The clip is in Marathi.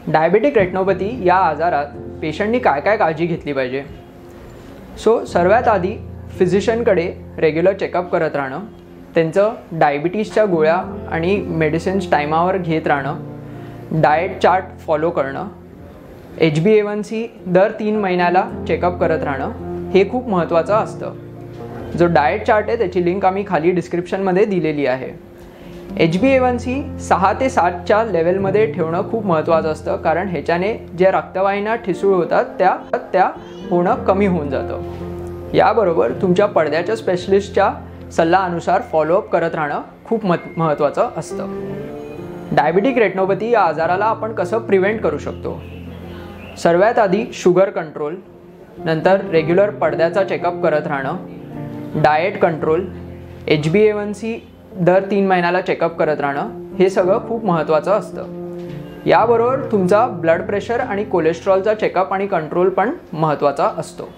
डायबिटिक रेटिनोपॅथी या आजारात पेशंटनी काय काय काळजी घेतली पाहिजे. सर्वात आधी फिजिशियनकडे रेग्युलर चेकअप करत राहणं, त्यांचं डायबिटीजच्या गोळ्या आणि मेडिसिन्स टायमावर घेत राहणं, डाएट चार्ट फॉलो करणं, HbA1c दर 3 महिन्याला चेकअप करत राहणं हे खूप महत्त्वाचं असतं. जो डाएट चार्ट आहे त्याची लिंक आम्ही खाली डिस्क्रिप्शनमध्ये दिलेली आहे. HbA1c 6 ते 7च्या लेवलमध्ये ठेवणं खूप महत्त्वाचं असतं, कारण ह्याच्याने ज्या रक्तवाहिन्या ठिसूळ होतात त्या होणं कमी होऊन जातं. याबरोबर तुमच्या पडद्याच्या स्पेशलिस्टच्या सल्ल्यानुसार फॉलोअप करत राहणं खूप महत्त्वाचं असतं. डायबिटिक रेटिनोपॅथी या आजाराला आपण कसं प्रिव्हेंट करू शकतो. सर्वात आधी शुगर कंट्रोल, नंतर रेग्युलर पडद्याचा चेकअप करत राहणं, डाएट कंट्रोल, HbA1c दर 3 महिन्याला चेकअप करत राहणं हे सगळं खूप महत्त्वाचं असतं. याबरोबर तुमचा ब्लड प्रेशर आणि कोलेस्ट्रॉलचा चेकअप आणि कंट्रोल पण महत्त्वाचा असतो.